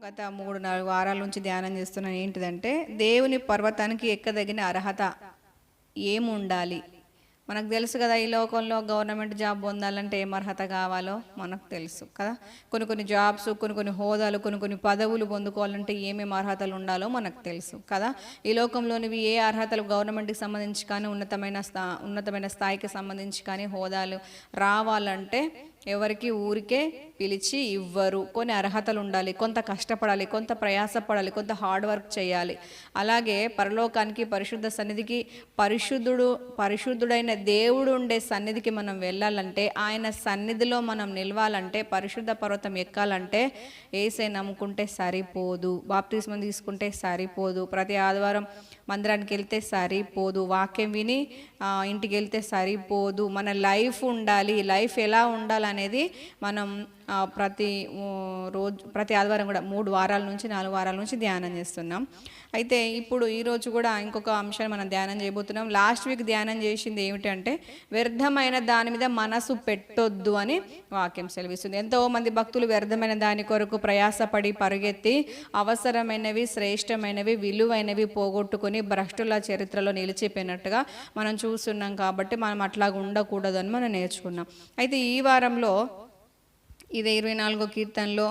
గత 3-4 వారాల నుంచి ధ్యానం చేస్తున్నాను. ఏంటిదంటే దేవుని పర్వతానికి ఎక్కదగిన అర్హత ఏముండాలి? మనకు తెలుసు కదా, ఈ లోకంలో గవర్నమెంట్ జాబ్ పొందాలంటే ఏం అర్హత కావాలో మనకు తెలుసు కదా. కొన్ని జాబ్స్, కొన్ని హోదాలు, కొన్ని పదవులు పొందుకోవాలంటే ఏమేమి అర్హతలు ఉండాలో మనకు తెలుసు కదా. ఈ లోకంలోనివి ఏ అర్హతలు గవర్నమెంట్కి సంబంధించి కానీ ఉన్నతమైన స్థాయికి సంబంధించి కానీ హోదాలు రావాలంటే ఎవరికి ఊరికే పిలిచి ఇవ్వరు. కొన్ని అర్హతలు ఉండాలి, కొంత కష్టపడాలి, కొంత ప్రయాసపడాలి, కొంత హార్డ్ వర్క్ చేయాలి. అలాగే పరలోకానికి, పరిశుద్ధ సన్నిధికి, పరిశుద్ధుడైన దేవుడు ఉండే సన్నిధికి మనం వెళ్ళాలంటే, ఆయన సన్నిధిలో మనం నిలవాలంటే, పరిశుద్ధ పర్వతం ఎక్కాలంటే యేసే నమ్ముకుంటే సరిపోదు, బాప్తిస్మం తీసుకుంటే సరిపోదు, ప్రతి ఆదివారం మందిరానికి వెళ్తే సరిపోదు, వాక్యం విని ఇంటికి వెళ్తే సరిపోదు. మన లైఫ్ ఉండాలి. లైఫ్ ఎలా ఉండాలనేది మనం ప్రతి ఆదివారం కూడా 3 వారాల నుంచి 4 వారాల నుంచి ధ్యానం చేస్తున్నాం. అయితే ఇప్పుడు ఈరోజు కూడా ఇంకొక అంశాన్ని మనం ధ్యానం చేయబోతున్నాం. లాస్ట్ వీక్ ధ్యానం చేసింది ఏమిటంటే, వ్యర్థమైన దాని మీద మనసు పెట్టొద్దు అని వాక్యం సెలవిస్తుంది. ఎంతోమంది భక్తులు వ్యర్థమైన దాని కొరకు ప్రయాసపడి పరుగెత్తి అవసరమైనవి, శ్రేష్టమైనవి, విలువైనవి పోగొట్టుకుని భ్రష్టుల చరిత్రలో నిలిచిపోయినట్టుగా మనం చూస్తున్నాం. కాబట్టి మనం అట్లాగా ఉండకూడదు అని మనం నేర్చుకున్నాం. అయితే ఈ వారంలో ఇదే 24వ కీర్తనలో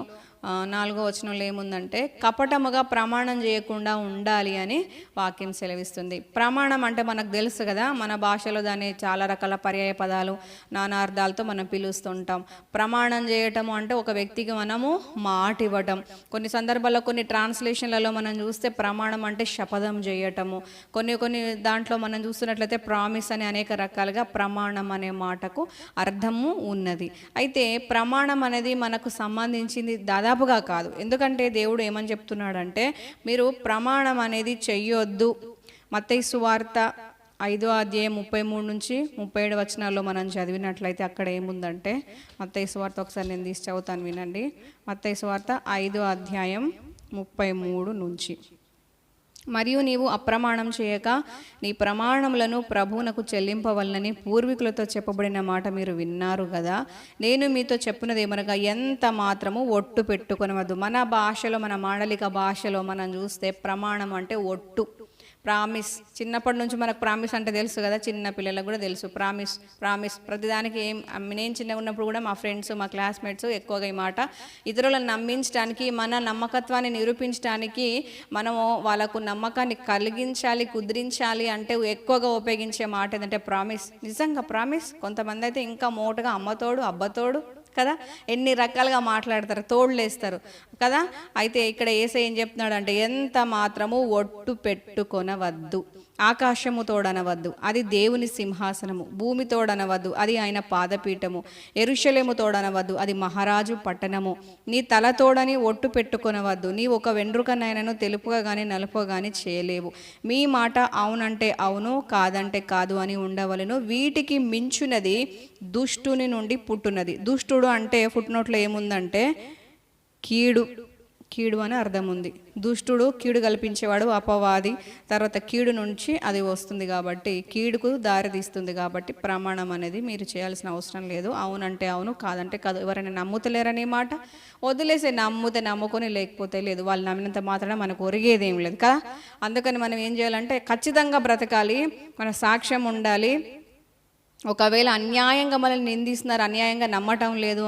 4వ వచనంలో ఏముందంటే, కపటముగా ప్రమాణం చేయకుండా ఉండాలి అని వాక్యం సెలవిస్తుంది. ప్రమాణం అంటే మనకు తెలుసు కదా, మన భాషలో దాన్ని చాలా రకాల పర్యాయ పదాలు, నానార్థాలతో మనం పిలుస్తుంటాం. ప్రమాణం చేయటము అంటే ఒక వ్యక్తికి మనము మాట ఇవ్వటం. కొన్ని సందర్భాల్లో కొన్ని ట్రాన్స్లేషన్లలో మనం చూస్తే ప్రమాణం అంటే శపథం చేయటము. కొన్ని దాంట్లో మనం చూస్తున్నట్లయితే ప్రామిస్ అని అనేక రకాలుగా ప్రమాణం అనే మాటకు అర్థము ఉన్నది. అయితే ప్రమాణం అనేది మనకు సంబంధించింది దాదాపుగా కాదు. ఎందుకంటే దేవుడు ఏమని చెప్తున్నాడంటే, మీరు ప్రమాణం అనేది చెయ్యొద్దు. మత్తయి సువార్త 5వ అధ్యాయం 33 నుంచి 37 వచనాల్లో మనం చదివినట్లయితే అక్కడ ఏముందంటే, మత్తయి సువార్త ఒకసారి నేను తీసి చదువుతాను, వినండి. మత్తయి సువార్త 5వ అధ్యాయం 33 నుంచి, మరియు నీవు అప్రమాణం చేయక నీ ప్రమాణములను ప్రభువునకు చెల్లింపవలనని పూర్వీకులతో చెప్పబడిన మాట మీరు విన్నారు కదా. నేను మీతో చెప్పున్నది ఏమనగా, ఎంత మాత్రము ఒట్టు పెట్టుకొనవద్దు. మన భాషలో, మన మాండలిక భాషలో మనం చూస్తే ప్రమాణం అంటే ఒట్టు, ప్రామిస్. చిన్నప్పటి నుంచి మనకు ప్రామిస్ అంటే తెలుసు కదా, చిన్న పిల్లలకు కూడా తెలుసు ప్రామిస్. ప్రతిదానికి నేను చిన్నగా ఉన్నప్పుడు కూడా మా ఫ్రెండ్స్, మా క్లాస్మేట్స్ ఎక్కువగా ఈ మాట ఇతరులను నమ్మించడానికి, మన నమ్మకత్వాన్ని నిరూపించడానికి, మనము వాళ్ళకు నమ్మకాన్ని కలిగించాలి, కుదిరించాలి అంటే ఎక్కువగా ఉపయోగించే మాట ఏంటంటే ప్రామిస్. నిజంగా ప్రామిస్. కొంతమంది అయితే ఇంకా మోటుగా అమ్మతోడు, అబ్బతోడు కదా, ఎన్ని రకాలుగా మాట్లాడతారు, తోడులేస్తారు కదా. అయితే ఇక్కడ యేసయ్య ఏం చెప్తున్నాడు అంటే, ఎంత మాత్రము ఒట్టు పెట్టుకొనవద్దు. ఆకాశము తోడనవద్దు, అది దేవుని సింహాసనము. భూమి తోడనవద్దు, అది ఆయన పాదపీఠము. యెరూషలేము తోడనవద్దు, అది మహారాజు పట్టణము. నీ తల తోడని ఒట్టు పెట్టుకొనవద్దు. నీ ఒక వెండ్రుకనైనను తెలుపుగా కానీ నలుపుగా కానీ చేయలేవు. మీ మాట అవునంటే అవును, కాదంటే కాదు అని ఉండవలను. వీటికి మించునది దుష్టుని నుండి పుట్టునది. దుష్టుడు అంటే ఫుట్నోట్లో ఏముందంటే కీడు అని అర్థం ఉంది. దుష్టుడు, కీడు కల్పించేవాడు, అపవాది. తర్వాత కీడు నుంచి అది వస్తుంది కాబట్టి, కీడుకు దారి తీస్తుంది కాబట్టి ప్రమాణం అనేది మీరు చేయాల్సిన అవసరం లేదు. అవునంటే అవును, కాదంటే కాదు. ఎవరైనా నమ్ముతలేరనే మాట వదిలేసే, నమ్ముతే నమ్ముకొని, లేకపోతే లేదు. వాళ్ళు నమ్మినంత మాత్రాన మనకు ఒరిగేది ఏం లేదు కదా. అందుకని మనం ఏం చేయాలంటే ఖచ్చితంగా బ్రతకాలి, మన సాక్ష్యం ఉండాలి. ఒకవేళ అన్యాయంగా మనల్ని నిందిస్తున్నారు, అన్యాయంగా నమ్మటం లేదు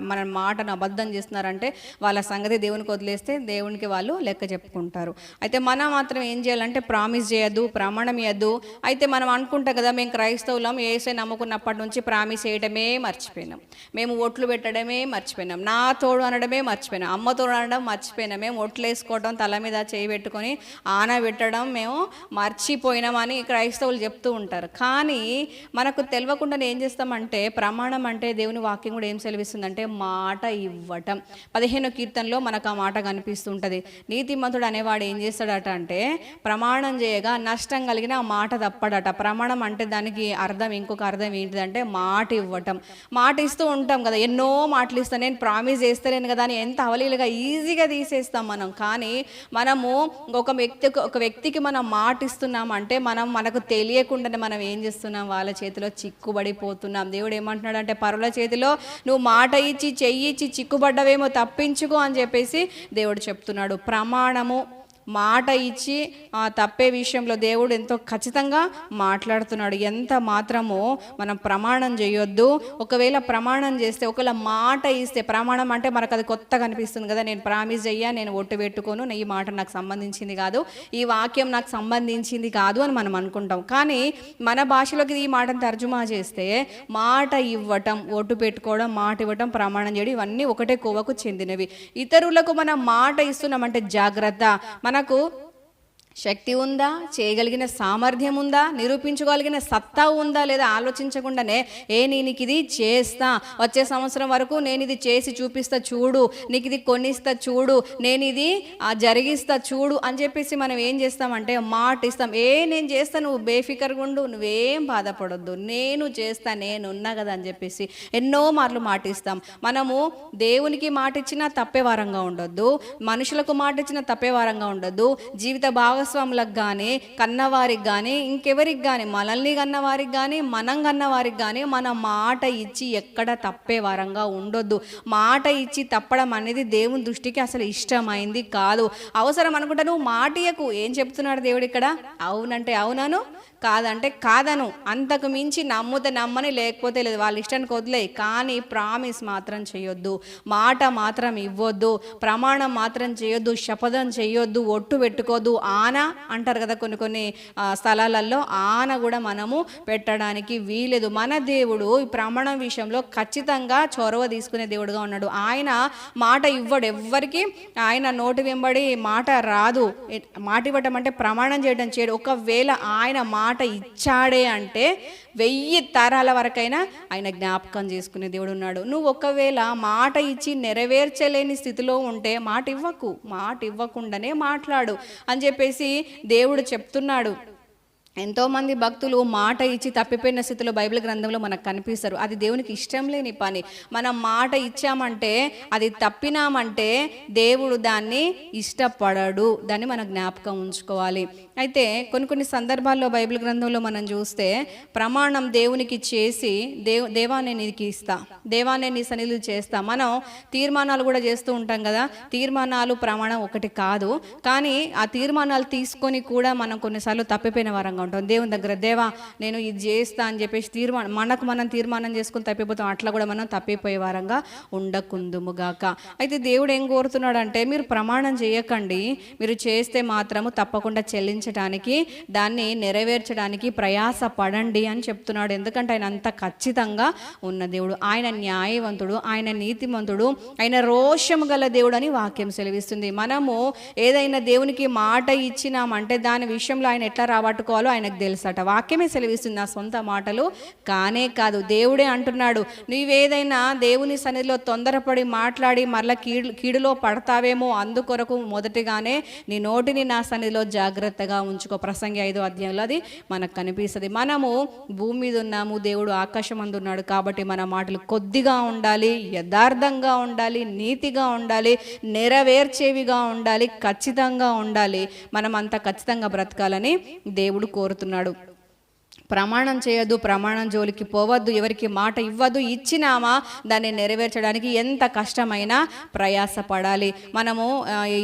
మన మాటను అబద్ధం చేస్తున్నారంటే వాళ్ళ సంగతి దేవునికి వదిలేస్తే దేవునికి వాళ్ళు లెక్క చెప్పుకుంటారు. అయితే మనం మాత్రం ఏం చేయాలంటే ప్రామిస్ చేయొద్దు, ప్రమాణం ఇవ్వద్దు. అయితే మనం అనుకుంటాం కదా, మేము క్రైస్తవులం, యేసయ్య నమ్ముకున్నప్పటి నుంచి ప్రామిస్ చేయడమే మర్చిపోయినాం, మేము ఒట్లు పెట్టడమే మర్చిపోయినాం, నా తోడు అనడమే మర్చిపోయినాం, అమ్మ తోడు అనడం మర్చిపోయినాం, మేము ఒట్లు వేసుకోవడం, తల మీద చేయి పెట్టుకొని ఆన పెట్టడం మేము మర్చిపోయినామని క్రైస్తవులు చెప్తూ ఉంటారు. కానీ మనకు తెలియకుండా ఏం చేస్తామంటే, ప్రమాణం అంటే దేవుని వాక్యం కూడా ఏం సెలవిస్తుందంటే మాట ఇవ్వటం. 15వ కీర్తనలో మనకు ఆ మాట కనిపిస్తుంటుంది. నీతిమంతుడు అనేవాడు ఏం చేస్తాడట అంటే, ప్రమాణం చేయగా నష్టం కలిగిన ఆ మాట తప్పడట. ప్రమాణం అంటే దానికి అర్థం, ఇంకొక అర్థం ఏంటిదంటే మాట ఇవ్వటం. మాట ఇస్తూ ఉంటాం కదా, ఎన్నో మాటలు ఇస్తాను, నేను ప్రామిస్ చేస్తలేను కదా అని ఎంత అవలీలుగా ఈజీగా తీసేస్తాం మనం. కానీ మనము ఒక వ్యక్తికి మనం మాట ఇస్తున్నామంటే మనకు తెలియకుండానే మనం ఏం చేస్తున్నాం, వాళ్ళ చేతిలో చిక్కుబడిపోతున్నాం. దేవుడు ఏమంటున్నాడు అంటే, పరుల చేతిలో నువ్వు మాట ఇచ్చి చెయ్యి ఇచ్చి చిక్కుబడ్డవేమో, తప్పించుకో అని చెప్పేసి దేవుడు చెప్తున్నాడు. ప్రమాణము, మాట ఇచ్చి తప్పే విషయంలో దేవుడు ఎంతో ఖచ్చితంగా మాట్లాడుతున్నాడు. ఎంత మాత్రమో మనం ప్రమాణం చేయొద్దు. ఒకవేళ ప్రమాణం చేస్తే, ఒకవేళ మాట ఇస్తే, ప్రమాణం అంటే మనకు అది కొత్తగా అనిపిస్తుంది కదా, నేను ప్రామిస్ అయ్యా, నేను ఒట్టు పెట్టుకోను, ఈ మాట నాకు సంబంధించింది కాదు, ఈ వాక్యం నాకు సంబంధించింది కాదు అని మనం అనుకుంటాం. కానీ మన భాషలోకి ఈ మాటను తర్జుమా చేస్తే, మాట ఇవ్వటం, ఒట్టు పెట్టుకోవడం, మాట ఇవ్వటం, ప్రమాణం చేయడం, ఇవన్నీ ఒకటే కోవకు చెందినవి. ఇతరులకు మనం మాట ఇస్తున్నామంటే జాగ్రత్త. మనకు శక్తి ఉందా, చేయగలిగిన సామర్థ్యం ఉందా, నిరూపించుకోగలిగిన సత్తా ఉందా లేదా ఆలోచించకుండానే, నేను ఇది చేస్తా, వచ్చే సంవత్సరం వరకు నేను ఇది చేసి చూపిస్తా చూడు, నీకు ఇది కొనిస్తా చూడు, నేను ఇది జరిగిస్తా చూడు అని చెప్పేసి మనం ఏం చేస్తామంటే మాట ఇస్తాం. నేను చేస్తా, నువ్వు బేఫికర్గా ఉండు, నువ్వేం బాధపడొద్దు, నేను చేస్తా, నేనున్నా కదా అని చెప్పేసి ఎన్నో మార్లు మాట ఇస్తాం. మనము దేవునికి మాట ఇచ్చినా తప్పే వారంగా ఉండొద్దు, మనుషులకు మాట ఇచ్చినా తప్పే వారంగా ఉండొద్దు. జీవిత భాగస్వాములకు కానీ, కన్నవారికి కానీ, ఇంకెవరికి కానీ, మనల్ని కన్నవారికి కానీ, మనం కన్నవారికి కానీ మన మాట ఇచ్చి ఎక్కడ తప్పే వారంగా ఉండొద్దు. మాట ఇచ్చి తప్పడం అనేది దేవుని దృష్టికి అసలు ఇష్టమైంది కాదు. అవసరం అనుకుంటా నువ్వు మాట ఇయ్యకు. ఏం చెప్తున్నాడు దేవుడు ఇక్కడ? అవునంటే అవునను, కాదంటే కాదను, అంతకు మించి నమ్ముతే నమ్మని, లేకపోతే లేదు, వాళ్ళ ఇష్టానికి వదిలే. కానీ ప్రామిస్ మాత్రం చేయొద్దు, మాట మాత్రం ఇవ్వద్దు, ప్రమాణం మాత్రం చేయొద్దు, శపథం చేయొద్దు, ఒట్టు పెట్టుకోద్దు. ఆన అంటారు కదా కొన్ని స్థలాలలో, ఆన కూడా మనము పెట్టడానికి వీలేదు. మన దేవుడు ఈ ప్రమాణం విషయంలో ఖచ్చితంగా చొరవ తీసుకునే దేవుడుగా ఉన్నాడు. ఆయన మాట ఇవ్వడు ఎవ్వరికి, ఆయన నోటి వెంబడి మాట రాదు. మాట ఇవ్వటం అంటే ప్రమాణం చేయడం చేయడు. ఒకవేళ ఆయన మాట ఇచ్చాడే అంటే 1000 తరాల వరకైనా ఆయన జ్ఞాపకం చేసుకునే దేవుడు ఉన్నాడు. నువ్వు ఒకవేళ మాట ఇచ్చి నెరవేర్చలేని స్థితిలో ఉంటే మాట ఇవ్వకు, మాట ఇవ్వకుండానే మాట్లాడు అని చెప్పేసి దేవుడు చెప్తున్నాడు. ఎంతోమంది భక్తులు మాట ఇచ్చి తప్పిపోయిన స్థితిలో బైబిల్ గ్రంథంలో మనకు కనిపిస్తారు. అది దేవునికి ఇష్టం లేని పని. మనం మాట ఇచ్చామంటే, అది తప్పినామంటే దేవుడు దాన్ని ఇష్టపడడు. దాన్ని మనం జ్ఞాపకం ఉంచుకోవాలి. అయితే కొన్ని సందర్భాల్లో బైబిల్ గ్రంథంలో మనం చూస్తే, ప్రమాణం దేవునికి చేసి దేవా నేను నీకు ఇస్తా, దేవా నేను నీ సన్నిధిలో చేస్తా. మనం తీర్మానాలు కూడా చేస్తూ ఉంటాం కదా. తీర్మానాలు ప్రమాణం ఒకటి కాదు, కానీ ఆ తీర్మానాలు తీసుకొని కూడా మనం కొన్నిసార్లు తప్పిపోయిన వారంగా ఉంటాం. దేవుని దగ్గర, దేవా నేను ఇది చేస్తా అని చెప్పేసి మనం తీర్మానం చేసుకుని తప్పిపోతాం. అట్లా కూడా మనం తప్పిపోయే వారంగా ఉండకుందుముగాక. అయితే దేవుడు ఏం కోరుతున్నాడు అంటే, మీరు ప్రమాణం చేయకండి, మీరు చేస్తే మాత్రము తప్పకుండా చెల్లించడానికి, దాన్ని నెరవేర్చడానికి ప్రయాస పడండి అని చెప్తున్నాడు. ఎందుకంటే ఆయన అంత ఖచ్చితంగా ఉన్న దేవుడు, ఆయన న్యాయవంతుడు, ఆయన నీతిమంతుడు, ఆయన రోషము గల దేవుడు అని వాక్యం సెలవిస్తుంది. మనము ఏదైనా దేవునికి మాట ఇచ్చినామంటే దాని విషయంలో ఆయన ఎట్లా రాబట్టుకోవాలో ఆయనకు తెలుసట. వాక్యమే సెలవిస్తుంది, నా సొంత మాటలు కానే కాదు. దేవుడే అంటున్నాడు, నువ్వేదైనా దేవుని సన్నిధిలో తొందరపడి మాట్లాడి మరలా కీడులో పడతావేమో, అందుకొరకు మొదటిగానే నీ నోటిని నా సన్నిధిలో జాగ్రత్తగా ఉంచుకో. ప్రసంగి 5వ అధ్యాయంలో అది మనకు కనిపిస్తుంది. మనము భూమి మీద ఉన్నాము, దేవుడు ఆకాశం అందు ఉన్నాడు. కాబట్టి మన మాటలు కొద్దిగా ఉండాలి, యథార్థంగా ఉండాలి, నీతిగా ఉండాలి, నెరవేర్చేవిగా ఉండాలి, ఖచ్చితంగా ఉండాలి. మనం అంత ఖచ్చితంగా బ్రతకాలని దేవుడు కోరుతున్నాడు. ప్రమాణం చేయొద్దు, ప్రమాణం జోలికి పోవద్దు, ఎవరికి మాట ఇవ్వద్దు. ఇచ్చినామా దాన్ని నెరవేర్చడానికి ఎంత కష్టమైనా ప్రయాసపడాలి. మనము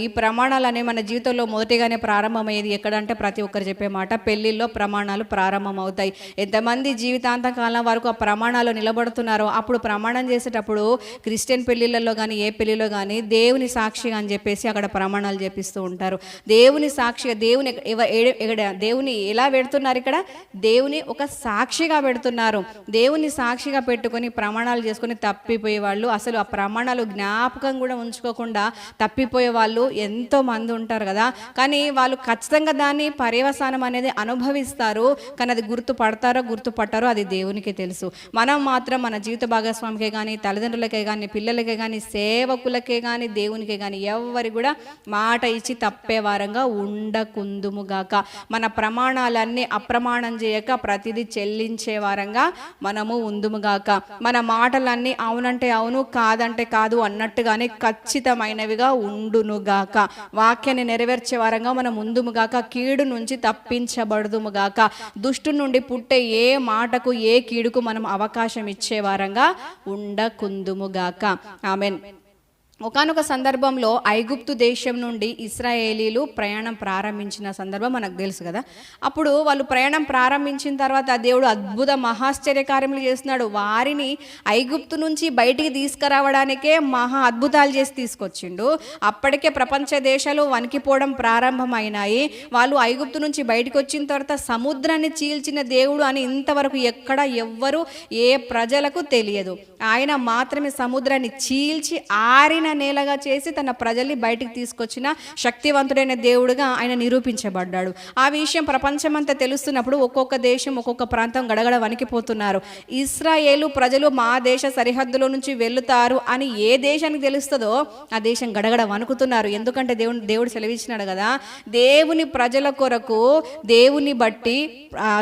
ఈ ప్రమాణాలు అనేవి మన జీవితంలో మొదటిగానే ప్రారంభమయ్యేది ఎక్కడంటే, ప్రతి ఒక్కరు చెప్పే మాట, పెళ్ళిళ్ళలో ప్రమాణాలు ప్రారంభమవుతాయి. ఎంతమంది జీవితాంత కాలం వరకు ఆ ప్రమాణాలు నిలబడుతున్నారో, అప్పుడు ప్రమాణం చేసేటప్పుడు క్రిస్టియన్ పెళ్ళిళ్ళలో కానీ ఏ పెళ్ళిలో కానీ దేవుని సాక్షిగా అని చెప్పేసి అక్కడ ప్రమాణాలు చేపిస్తూ ఉంటారు. దేవుని సాక్షిగా, దేవుని ఎలా పెడుతున్నారు ఇక్కడ? దేవుని ఒక సాక్షిగా పెడుతున్నారు. దేవుని సాక్షిగా పెట్టుకొని ప్రమాణాలు చేసుకొని తప్పిపోయే వాళ్ళు, అసలు ఆ ప్రమాణాలు జ్ఞాపకం కూడా ఉంచుకోకుండా తప్పిపోయే వాళ్ళు ఎంతో మంది ఉంటారు కదా. కానీ వాళ్ళు ఖచ్చితంగా దాన్ని పర్యవసానం అనేది అనుభవిస్తారు. కానీ అది గుర్తుపట్టారో అది దేవునికి తెలుసు. మనం మాత్రం మన జీవిత భాగస్వామికే కానీ, తల్లిదండ్రులకే కానీ, పిల్లలకే కానీ, సేవకులకే కానీ, దేవునికే కానీ ఎవరికి కూడా మాట ఇచ్చి తప్పే వారంగా ఉండకుందుముగాక. మన ప్రమాణాలన్నీ అప్రమాణం చేయక చేయక ప్రతిదీ చెల్లించే వారంగా మనము ఉందుముగాక. మన మాటలన్నీ అవునంటే అవును, కాదంటే కాదు అన్నట్టుగానే ఖచ్చితమైనవిగా ఉండునుగాక. వాక్యాన్ని నెరవేర్చే వారంగా మనం ఉందుముగాక. కీడు నుంచి తప్పించబడుదుముగాక. దుష్టు నుండి పుట్టే ఏ మాటకు ఏ కీడుకు మనం అవకాశం ఇచ్చే వారంగా ఉండకుందుముగాక. ఆమెన్. ఒకానొక సందర్భంలో ఐగుప్తు దేశం నుండి ఇశ్రాయేలీలు ప్రయాణం ప్రారంభించిన సందర్భం మనకు తెలుసు కదా. అప్పుడు వాళ్ళు ప్రయాణం ప్రారంభించిన తర్వాత దేవుడు అద్భుత మహాశ్చర్య కార్యములు చేస్తున్నాడు. వారిని ఐగుప్తు నుంచి బయటికి తీసుకురావడానికే మహా అద్భుతాలు చేసి తీసుకొచ్చిండు. అప్పటికే ప్రపంచ దేశాలు వణికిపోవడం ప్రారంభమైనాయి. వాళ్ళు ఐగుప్తు నుంచి బయటకు వచ్చిన తర్వాత సముద్రాన్ని చీల్చిన దేవుడు అని ఇంతవరకు ఎక్కడ ఎవ్వరు ఏ ప్రజలకు తెలియదు. ఆయన మాత్రమే సముద్రాన్ని చీల్చి ఆరిన నేలగా చేసి తన ప్రజల్ని బయటికి తీసుకొచ్చిన శక్తివంతుడైన దేవుడుగా ఆయన నిరూపించబడ్డాడు. ఆ విషయం ప్రపంచమంతా తెలుస్తున్నప్పుడు ఒక్కొక్క దేశం ఒక్కొక్క ప్రాంతం గడగడ వణికిపోతున్నారు. ఇశ్రాయేలు ప్రజలు మా దేశ సరిహద్దులో నుంచి వెళుతారు అని ఏ దేశానికి తెలుస్తుందో ఆ దేశం గడగడ వణుకుతున్నారు. ఎందుకంటే దేవుడు సెలవిచ్చినాడు కదా, దేవుని ప్రజల కొరకు దేవుని బట్టి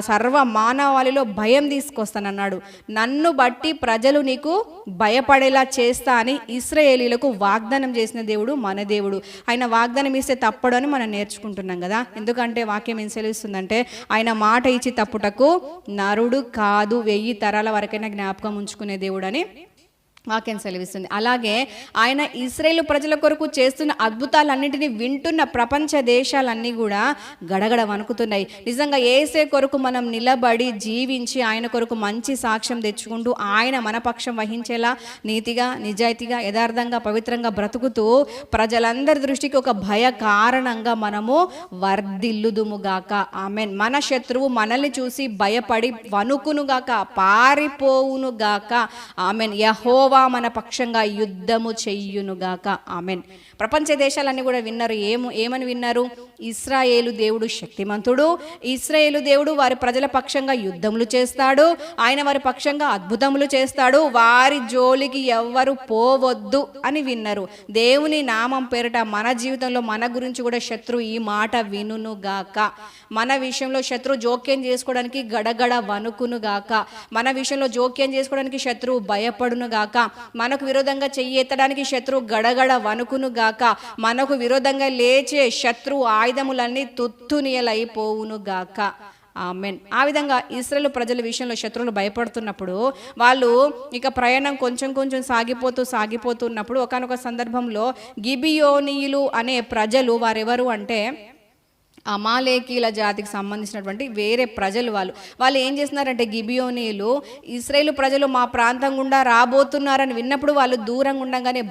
సర్వ మానవాళిలో భయం తీసుకొస్తానన్నాడు. నన్ను బట్టి ప్రజలు నీకు భయపడేలా చేస్తా అని ఇశ్రాయేలీలకు వాగ్దానం చేసిన దేవుడు మన దేవుడు. ఆయన వాగ్దానం ఇస్తే తప్పడు అని మనం నేర్చుకుంటున్నాం కదా. ఎందుకంటే వాక్యం ఏం సెలవిస్తుందంటే, ఆయన మాట ఇచ్చి తప్పుటకు నరుడు కాదు, 1000 తరాల వరకైనా జ్ఞాపకం ఉంచుకునే దేవుడు అని వాక్యం సెలవిస్తుంది. అలాగే ఆయన ఇశ్రాయేలు ప్రజల కొరకు చేస్తున్న అద్భుతాలన్నింటినీ వింటున్న ప్రపంచ దేశాలన్నీ కూడా గడగడ వణుకుతున్నాయి. నిజంగా యేసే కొరకు మనం నిలబడి జీవించి ఆయన కొరకు మంచి సాక్ష్యం తెచ్చుకుంటూ ఆయన మన పక్షం వహించేలా నీతిగా, నిజాయితీగా, యథార్థంగా, పవిత్రంగా బ్రతుకుతూ ప్రజలందరి దృష్టికి ఒక భయ కారణంగా మనము వర్ధిల్లుదుముగాక. ఆమెన్. మన శత్రువు మనల్ని చూసి భయపడి వణుకునుగాక, పారిపోవునుగాక. ఆమెన్. యెహోవా మన పక్షంగా యుద్ధము చెయ్యునుగాక. ఆమెన్. ప్రపంచ దేశాలన్నీ కూడా విన్నారు. ఏమని విన్నారు? ఇశ్రాయేలు దేవుడు శక్తిమంతుడు, ఇశ్రాయేలు దేవుడు వారి ప్రజల పక్షంగా యుద్ధములు చేస్తాడు, ఆయన వారి పక్షంగా అద్భుతములు చేస్తాడు, వారి జోలికి ఎవ్వరు పోవద్దు అని విన్నారు. దేవుని నామం పేరిట మన జీవితంలో మన గురించి కూడా శత్రు ఈ మాట వినుగాక. మన విషయంలో శత్రు జోక్యం చేసుకోవడానికి గడగడ వణుకునుగాక. మన విషయంలో జోక్యం చేసుకోవడానికి శత్రువు భయపడునుగాక. మనకు విరోధంగా చెయ్యెత్తడానికి శత్రువు గడగడ వణుకునుగాక. మనకు విరోధంగా లేచే శత్రువు ఆయుధములన్నీ తుత్తునియలైపోవునుగాక. ఆమెన్. ఆ విధంగా ఇశ్రాయేలు ప్రజల విషయంలో శత్రువులు భయపడుతున్నప్పుడు వాళ్ళు ఇక ప్రయాణం కొంచెం సాగిపోతున్నప్పుడు ఒకానొక సందర్భంలో గిబియోనీయులు అనే ప్రజలు, వారెవరు అంటే అమాలేకీల జాతికి సంబంధించినటువంటి వేరే ప్రజలు. వాళ్ళు ఏం చేస్తున్నారంటే, గిబియోనీయులు ఇశ్రాయేలు ప్రజలు మా ప్రాంతం గుండా రాబోతున్నారని విన్నప్పుడు వాళ్ళు దూరంగా ఉండగానే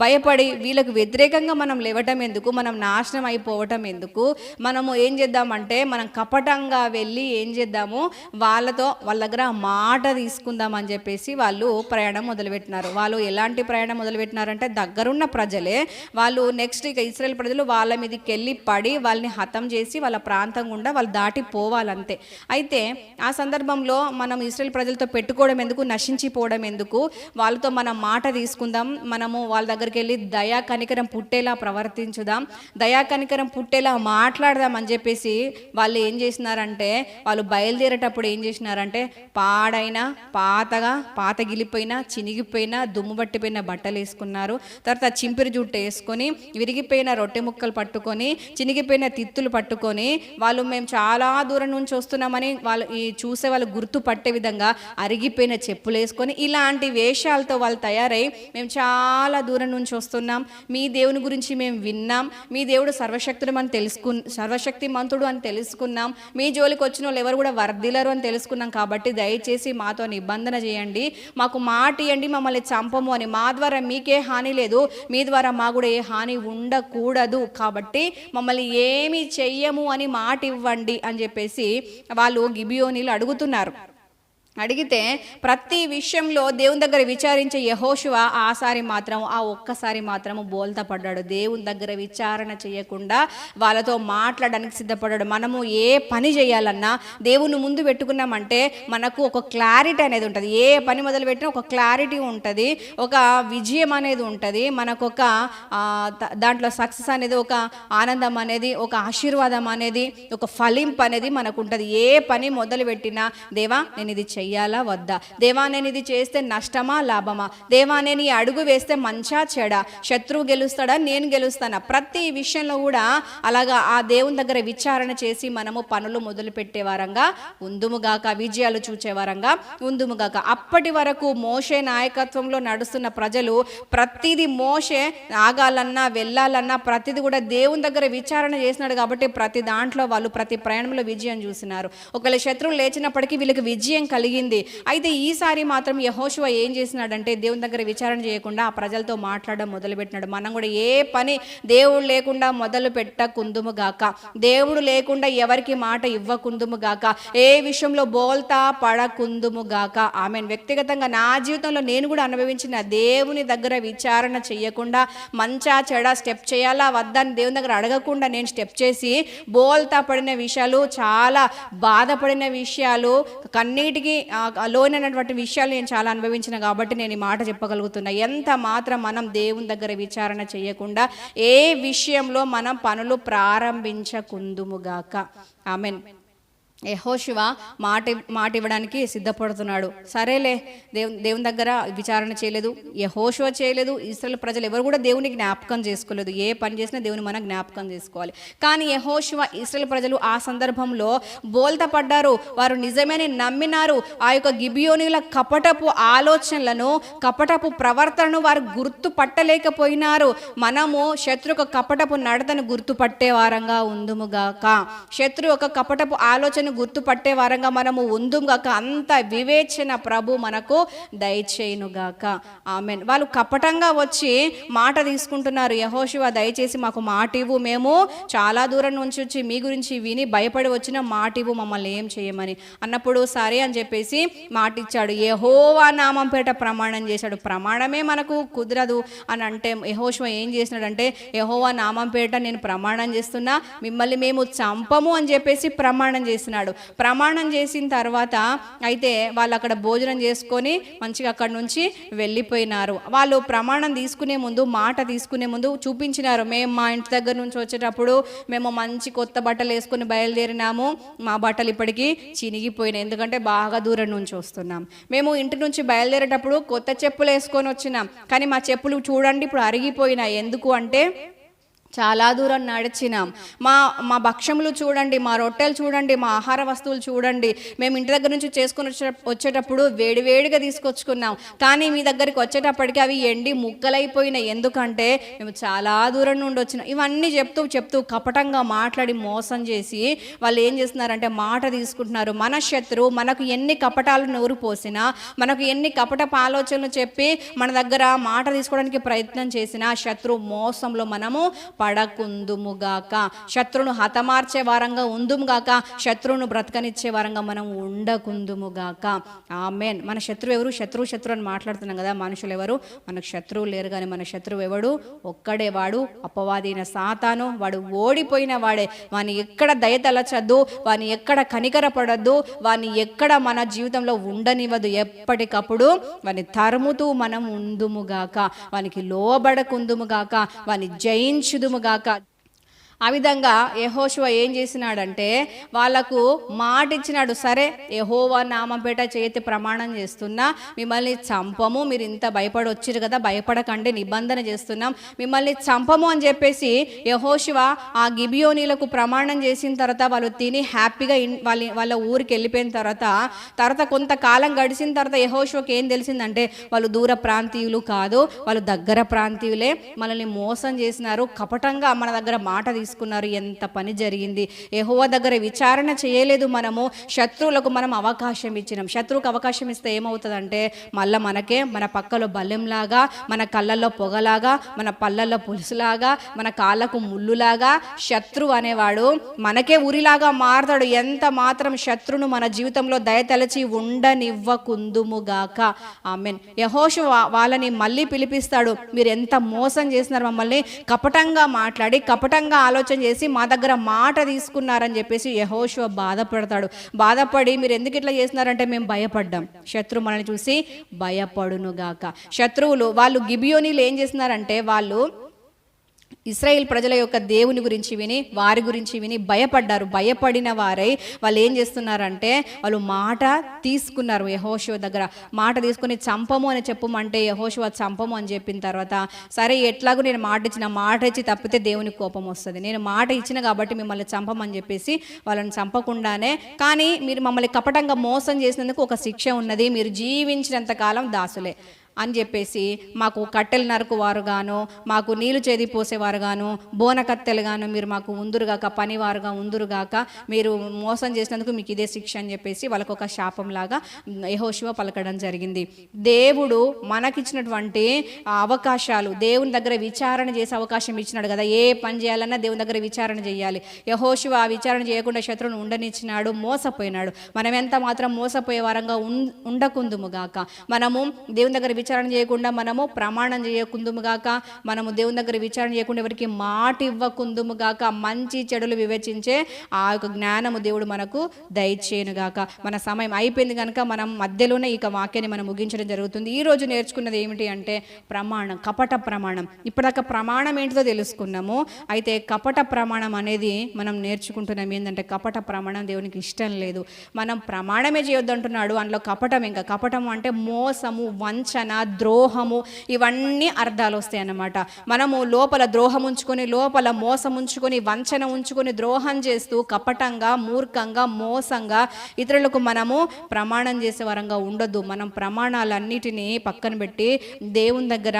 భయపడి వీళ్ళకు వ్యతిరేకంగా మనం లేవటం ఎందుకు, మనం నాశనం అయిపోవటం ఎందుకు, మనము ఏం చేద్దామంటే మనం కపటంగా వెళ్ళి ఏం చేద్దాము, వాళ్ళ దగ్గర మాట తీసుకుందామని చెప్పేసి వాళ్ళు ప్రయాణం మొదలుపెట్టినారు. వాళ్ళు ఎలాంటి ప్రయాణం మొదలుపెట్టినారంటే, దగ్గరున్న ప్రజలే వాళ్ళు నెక్స్ట్ ఇక ఇశ్రాయేలు ప్రజలు వాళ్ళ మీదకి వెళ్ళి పడి వాళ్ళని హతం చేసి వాళ్ళ ప్రాంతం గుండా వాళ్ళు దాటిపోవాలంతే. అయితే ఆ సందర్భంలో మనం ఇశ్రాయేల్ ప్రజలతో పెట్టుకోవడం ఎందుకు, నశించిపోవడం ఎందుకు, వాళ్ళతో మనం మాట తీసుకుందాం, మనము వాళ్ళ దగ్గరికి వెళ్ళి దయా కనికరం పుట్టేలా ప్రవర్తించుదాం, దయా కనికరం పుట్టేలా మాట్లాడదాం అని చెప్పేసి వాళ్ళు ఏం చేసినారంటే, వాళ్ళు బయలుదేరేటప్పుడు ఏం చేసినారంటే పాడైన పాతగిలిపోయిన చినిగిపోయిన దుమ్ము పట్టిపోయిన బట్టలు వేసుకున్నారు. తర్వాత చింపిరి జుట్టు వేసుకొని, విరిగిపోయిన రొట్టె ముక్కలు పట్టుకొని, చినిగిపోయిన తిత్తులు పట్టుకొని, వాళ్ళు మేము చాలా దూరం నుంచి వస్తున్నామని వాళ్ళు చూసే వాళ్ళు గుర్తు పట్టే విధంగా అరిగిపోయిన చెప్పులు వేసుకొని, ఇలాంటి వేషాలతో వాళ్ళు తయారై మేము చాలా దూరం నుంచి వస్తున్నాం, మీ దేవుని గురించి మేము విన్నాం, మీ దేవుడు సర్వశక్తిమంతుడు అని తెలుసుకున్నాం, మీ జోలికి వచ్చిన వాళ్ళు ఎవరు కూడా వర్ధిల్లరు అని తెలుసుకున్నాం, కాబట్టి దయచేసి మాతో నిబంధన చేయండి, మాకు మాట ఇవ్వండి, మమ్మల్ని చంపము అని, మా ద్వారా మీకే హాని లేదు, మీ ద్వారా మా కూడా ఏ హాని ఉండకూడదు, కాబట్టి మమ్మల్ని ఏమి చెయ్యము అని మాట ఇవ్వండి అని చెప్పేసి వాళ్ళు గిబియోనీలు అడుగుతున్నారు. అడిగితే ప్రతి విషయంలో దేవుని దగ్గర విచారించే యెహోషువ ఆ ఒక్కసారి మాత్రము బోల్తా పడ్డాడు. దేవుని దగ్గర విచారణ చేయకుండా వాళ్ళతో మాట్లాడడానికి సిద్ధపడ్డాడు. మనము ఏ పని చేయాలన్నా దేవుని ముందు పెట్టుకున్నామంటే మనకు ఒక క్లారిటీ అనేది ఉంటుంది. ఏ పని మొదలు పెట్టినా ఒక క్లారిటీ ఉంటుంది, ఒక విజయం అనేది ఉంటుంది, మనకు ఒక దాంట్లో సక్సెస్ అనేది, ఒక ఆనందం అనేది, ఒక ఆశీర్వాదం అనేది, ఒక ఫలింపు అనేది మనకు ఉంటుంది. ఏ పని మొదలు పెట్టినా దేవా నేను ఇది చెయ్యాలా వద్దా, దేవా నేను ఇది చేస్తే నష్టమా లాభమా, దేవా నేను ఈ అడుగు వేస్తే మంచా చెడా, శత్రువు గెలుస్తాడా నేను గెలుస్తానా, ప్రతి విషయంలో కూడా అలాగా ఆ దేవుని దగ్గర విచారణ చేసి మనము పనులు మొదలు పెట్టేవారంగా ఉందుముగాక, విజయాలు చూచేవారంగా ఉందుముగాక. అప్పటి వరకు మోషే నాయకత్వంలో నడుస్తున్న ప్రజలు ప్రతిదీ మోషే ఆగాలన్నా వెళ్ళాలన్నా ప్రతిదీ కూడా దేవుని దగ్గర విచారణ చేసినాడు కాబట్టి ప్రతి దాంట్లో వాళ్ళు ప్రతి ప్రయాణంలో విజయం చూసినారు. ఒకవేళ శత్రువులు లేచినప్పటికీ వీళ్ళకి విజయం కలిగింది. అయితే ఈసారి మాత్రం యెహోషువ ఏం చేసినాడంటే దేవుని దగ్గర విచారణ చేయకుండా ఆ ప్రజలతో మాట్లాడడం మొదలుపెట్టినాడు. మనం కూడా ఏ పని దేవుడు లేకుండా మొదలు పెట్టకుందుముగాక, దేవుడు లేకుండా ఎవరికి మాట ఇవ్వకుందుముగాక, ఏ విషయంలో బోల్తా పడకుందుముగాక. ఆమెన్. వ్యక్తిగతంగా నా జీవితంలో నేను కూడా అనుభవించిన దేవుని దగ్గర విచారణ చేయకుండా మంచా చెడా స్టెప్ చేయాలా వద్దా అని దేవుని దగ్గర అడగకుండా నేను స్టెప్ చేసి బోల్తా పడిన విషయాలు, చాలా బాధపడిన విషయాలు, కన్నీటికి లోనైనటువంటి విషయాలు నేను చాలా అనుభవించిన కాబట్టి నేను ఈ మాట చెప్పగలుగుతున్నా. ఎంత మాత్రం మనం దేవుని దగ్గర విచారణ చేయకుండా ఏ విషయంలో మనం పనులు ప్రారంభించకుందుముగాక. ఆమెన్. యెహోషువ మాట ఇవ్వడానికి సిద్ధపడుతున్నాడు. సరేలే, దేవుని దగ్గర విచారణ చేయలేదు, యెహోషువ చేయలేదు, ఇశ్రాయేలు ప్రజలు ఎవరు కూడా దేవుని జ్ఞాపకం చేసుకోలేదు. ఏ పని చేసినా దేవుని మనం జ్ఞాపకం చేసుకోవాలి. కానీ యెహోషువ, ఇశ్రాయేలు ప్రజలు ఆ సందర్భంలో బోల్తా పడ్డారు. వారు నిజమేని నమ్మినారు. ఆ యొక్క గిబియోనీల కపటపు ఆలోచనలను, కపటపు ప్రవర్తనను వారు గుర్తుపట్టలేకపోయినారు. మనము శత్రు ఒక కపటపు నడతను గుర్తుపట్టే వారంగా ఉందుముగాక. శత్రు ఒక కపటపు ఆలోచన గుర్తుపట్టే వారంగా మనము ఉందుగాక. అంత వివేచన ప్రభు మనకు దయచేయునుగాక. ఆమెన్. వాళ్ళు కపటంగా వచ్చి మాట తీసుకుంటున్నారు. యెహోషువ దయచేసి మాకు మాట ఇవ్వు, మేము చాలా దూరం నుంచి వచ్చి మీ గురించి విని భయపడి వచ్చిన మాట ఇవ్వు, మమ్మల్ని ఏం చేయమని అన్నప్పుడు సరే అని చెప్పేసి మాట ఇచ్చాడు. యెహోవా నామం పేట ప్రమాణం చేశాడు. ప్రమాణమే మనకు కుదరదు అని అంటే యెహోషువ ఏం చేసినాడంటే, యెహోవా నామం పేట నేను ప్రమాణం చేస్తున్నా, మిమ్మల్ని మేము చంపము అని చెప్పేసి ప్రమాణం చేసినాడు. ప్రమాణం చేసిన తర్వాత అయితే వాళ్ళు అక్కడ భోజనం చేసుకొని మంచిగా అక్కడ నుంచి వెళ్ళిపోయినారు. వాళ్ళు ప్రమాణం తీసుకునే ముందు, మాట తీసుకునే ముందు చూపించినారు. మేము మా ఇంటి దగ్గర నుంచి వచ్చేటప్పుడు మేము మంచి కొత్త బట్టలు వేసుకొని బయలుదేరినాము, మా బట్టలు ఇప్పటికీ చినిగిపోయినాయి, ఎందుకంటే బాగా దూరం నుంచి వస్తున్నాం. మేము ఇంటి నుంచి బయలుదేరేటప్పుడు కొత్త చెప్పులు వేసుకొని వచ్చినాం, కానీ మా చెప్పులు చూడండి ఇప్పుడు అరిగిపోయినాయి. ఎందుకు అంటే చాలా దూరం నడిచినాం. మా భక్ష్యములు చూడండి, మా రొట్టెలు చూడండి, మా ఆహార వస్తువులు చూడండి, మేము ఇంటి దగ్గర నుంచి చేసుకొని వచ్చేటప్పుడు వేడివేడిగా తీసుకొచ్చుకున్నాం, కానీ మీ దగ్గరికి వచ్చేటప్పటికి అవి ఎండి ముక్కలైపోయినాయి, ఎందుకంటే మేము చాలా దూరం నుండి వచ్చినాం. ఇవన్నీ చెప్తూ కపటంగా మాట్లాడి మోసం చేసి వాళ్ళు ఏం చేస్తున్నారంటే మాట తీసుకుంటున్నారు. మన శత్రువు మనకు ఎన్ని కపటాలు నూరు పోసినా, మనకు ఎన్ని కపటపు ఆలోచనలు చెప్పి మన దగ్గర మాట తీసుకోవడానికి ప్రయత్నం చేసినా శత్రువు మోసంలో మనము పడకుందుముగాక. శత్రువును హతమార్చే వారంగా ఉందుముగాక, శత్రువును బ్రతకనిచ్చే వారంగా మనం ఉండకుందుముగాక. ఆమేన్. మన శత్రువు ఎవరు? శత్రువు అని మాట్లాడుతున్నాం కదా. మనుషులు ఎవరు? మనకు శత్రువు లేరు, కానీ మన శత్రువు ఎవడు? ఒక్కడే, వాడు అపవాదైన సాతాను. వాడు ఓడిపోయిన వాడే. వాని ఎక్కడ దయతలచద్దు, వాని ఎక్కడ కనికరపడద్దు, వాని ఎక్కడ మన జీవితంలో ఉండనివ్వదు. ఎప్పటికప్పుడు వాని తరుముతూ మనం ఉందుముగాక, వానికి లోబడకుందుముగాక, వాని జయించుదుముగాక. ఆ విధంగా యెహోషువ ఏం చేసినాడంటే వాళ్ళకు మాట ఇచ్చినాడు. సరే, యెహోవా నామం పేట చేతి ప్రమాణం చేస్తున్నా, మిమ్మల్ని చంపము, మీరు ఇంత భయపడి వచ్చిరు కదా, భయపడకండి, నిబంధన చేస్తున్నాం, మిమ్మల్ని చంపము అని చెప్పేసి యెహోషువ ఆ గిబియోనీలకు ప్రమాణం చేసిన తర్వాత వాళ్ళు తిని హ్యాపీగా వాళ్ళ ఊరికి వెళ్ళిపోయిన తర్వాత కొంతకాలం గడిచిన తర్వాత యెహోషువకి ఏం తెలిసిందంటే వాళ్ళు దూర ప్రాంతీయులు కాదు, వాళ్ళు దగ్గర ప్రాంతీయులే, మనల్ని మోసం చేసినారు, కపటంగా మన దగ్గర మాట తీసుకున్నారు, ఎంత పని జరిగింది. యెహోవా దగ్గర విచారణ చేయలేదు. మనము శత్రువులకు మనం అవకాశం ఇచ్చినాం. శత్రువుకు అవకాశం ఇస్తే ఏమవుతుందంటే మళ్ళీ మనకే మన పక్కలో బల్లెంలాగా, మన కళ్ళల్లో పొగలాగా, మన పళ్ళల్లో పులుసులాగా, మన కాళ్ళకు ముళ్ళులాగా శత్రువు అనేవాడు మనకే ఉరిలాగా మారతాడు. ఎంత మాత్రం శత్రును మన జీవితంలో దయతలచి ఉండనివ్వకుందుముగాక. ఆమేన్. యెహోషువ వాళ్ళని మళ్ళీ పిలిపిస్తాడు. మీరు ఎంత మోసం చేసినారు, మమ్మల్ని కపటంగా మాట్లాడి కపటంగా ఆలోచన చేసి మా దగ్గర మాట తీసుకున్నారని చెప్పేసి యెహోషువ బాధపడతాడు. బాధపడి మీరు ఎందుకు ఇట్లా చేస్తున్నారంటే మేము భయపడ్డాం, శత్రువు మనల్ని చూసి భయపడునుగాక. శత్రువులు వాళ్ళు గిబియోనీలు ఏం చేస్తున్నారంటే వాళ్ళు ఇశ్రాయేల్ ప్రజల యొక్క దేవుని గురించి విని వారి గురించి విని భయపడ్డారు. భయపడిన వారై వాళ్ళు ఏం చేస్తున్నారంటే వాళ్ళు మాట తీసుకున్నారు. యెహోషువ దగ్గర మాట తీసుకుని చంపము అని చెప్పమంటే యెహోషువ చంపము అని చెప్పిన తర్వాత సరే ఎట్లాగో నేను మాట ఇచ్చి తప్పితే దేవునికి కోపం వస్తుంది, నేను మాట ఇచ్చిన కాబట్టి మిమ్మల్ని చంపమని చెప్పేసి వాళ్ళని చంపకుండానే, కానీ మీరు మమ్మల్ని కపటంగా మోసం చేసినందుకు ఒక శిక్ష ఉన్నది, మీరు జీవించినంత కాలం దాసులే అని చెప్పేసి మాకు కట్టెలు నరుకువారు గాను, మాకు నీళ్లు చేది పోసేవారు గాను, బోనకత్తెలు గాను మీరు మాకు ఉందురుగాక, పనివారుగా ఉందురుగాక, మీరు మోసం చేసినందుకు మీకు ఇదే శిక్ష అని చెప్పేసి వాళ్ళకు ఒక శాపంలాగా యెహోషువ పలకడం జరిగింది. దేవుడు మనకిచ్చినటువంటి అవకాశాలు, దేవుని దగ్గర విచారణ చేసే అవకాశం ఇచ్చినాడు కదా. ఏ పని చేయాలన్నా దేవుని దగ్గర విచారణ చేయాలి. యెహోషువ ఆ విచారణ చేయకుండా శత్రువును ఉండనిచ్చినాడు, మోసపోయినాడు. మనం ఎంత మాత్రం మోసపోయే వారంగా ఉండకుందుముగాక. మనము దేవుని దగ్గర విచారణ చేయకుండా మనము ప్రమాణం చేయకుందుముగాక. మనము దేవుని దగ్గర విచారణ చేయకుండా ఎవరికి మాట ఇవ్వకుందుముగాక. మంచి చెడులు వివేచించే ఆ యొక్క జ్ఞానము దేవుడు మనకు దయచేయునుగాక. మన సమయం అయిపోయింది కనుక మనం మధ్యలోనే ఈ వాక్యాన్ని మనం ముగించడం జరుగుతుంది. ఈ రోజు నేర్చుకున్నది ఏమిటి అంటే ప్రమాణం, కపట ప్రమాణం. ఇప్పటిదాకా ప్రమాణం ఏంటిదో తెలుసుకున్నాము. అయితే కపట ప్రమాణం అనేది మనం నేర్చుకుంటున్నాం. ఏంటంటే కపట ప్రమాణం దేవునికి ఇష్టం లేదు. మనం ప్రమాణమే చేయొద్దు అంటున్నాడు, అందులో కపటం. ఇంకా కపటం అంటే మోసము, వంచన, ద్రోహము, ఇవన్నీ అర్థాలు వస్తాయి అన్నమాట. మనము లోపల ద్రోహం ఉంచుకొని, లోపల మోసం ఉంచుకొని, వంచన ఉంచుకొని, ద్రోహం చేస్తూ కపటంగా, మూర్ఖంగా, మోసంగా ఇతరులకు మనము ప్రమాణం చేసే వరంగా ఉండొద్దు. మనం ప్రమాణాలన్నిటినీ పక్కన పెట్టి దేవుని దగ్గర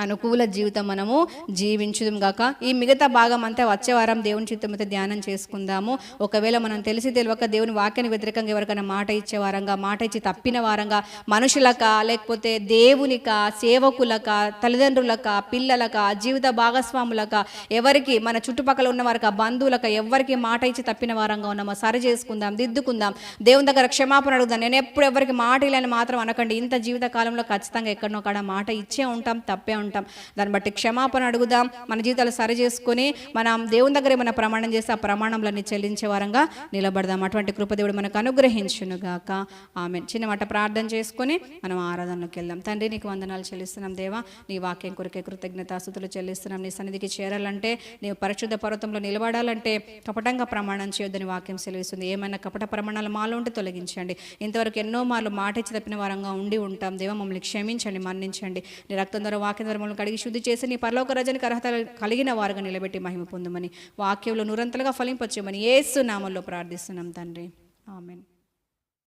అనుకూల జీవితం మనము జీవించుదాం గాక. ఈ మిగతా భాగం అంతా వచ్చే వారం దేవుని చిత్తం అయితే ధ్యానం చేసుకుందాము. ఒకవేళ మనం తెలిసి తెలియక దేవుని వాక్యానికి వ్యతిరేకంగా ఎవరికైనా మాట ఇచ్చే వారంగా, మాట ఇచ్చి తప్పిన వారంగా, మనుషులక లేకపోతే దేవునిక, సేవకులక, తల్లిదండ్రులక, పిల్లలక, జీవిత భాగస్వాములక, ఎవరికి మన చుట్టుపక్కల ఉన్న వారికి, బంధువులక, ఎవరికి మాట ఇచ్చి తప్పిన వారంగా ఉన్నామో సరి చేసుకుందాం, దిద్దుకుందాం. దేవుని దగ్గర క్షమాపణ అడుగుదాం. నేను ఎప్పుడు ఎవరికి మాట ఇల్లని మాత్రం అనకండి. ఇంత జీవిత కాలంలో ఖచ్చితంగా ఎక్కడనో కాడ మాట ఇచ్చే ఉంటాం, తప్పే ఉంటాం. దాన్ని బట్టి క్షమాపణ అడుగుదాం. మన జీవితాలు సరి చేసుకుని మనం దేవుని దగ్గర ఏమైనా ప్రమాణం చేస్తే ఆ ప్రమాణంలన్నీ చెల్లించే వారంగా నిలబడదాం. అటువంటి కృపదేవుడు మనకు అనుగ్రహించునుగాక. ఆమేన్. చిన్న మాట ప్రార్థన చేసుకుని మనం ఆరాధనలోకి వెళ్దాం. తండ్రి, నీకు వందనాలు చెల్లిస్తున్నాం దేవా. నీ వాక్యం కొరకే కృతజ్ఞతాస్తుతులు చెల్లిస్తున్నాం. నీ సన్నిధికి చేరాలంటే, నీవు పరిశుద్ధ పర్వతంలో నిలబడాలంటే కపటంగా ప్రమాణం చేయొద్దని వాక్యం సెలవిస్తుంది. ఏమైనా కపట ప్రమాణాలు మాలో ఉంటే తొలగించండి. ఇంతవరకు ఎన్నో మార్లు మాట ఇచ్చి తప్పిన వారంగా ఉండి ఉంటాం దేవా. మమ్మల్ని క్షమించండి, మన్నించండి. నీ రక్తం ద్వారా, వాక్యం ద్వారా మమ్మల్ని కడిగి శుద్ధి చేసి నీ పరలోక రాజ్యానికి అర్హత కలిగిన వారుగా నిలబెట్టి మహిమ పొందమని, వాక్యంలో నిరంతరంగా ఫలింపచేయమని యేసు నామములో ప్రార్థిస్తున్నాం తండ్రి. ఆమేన్.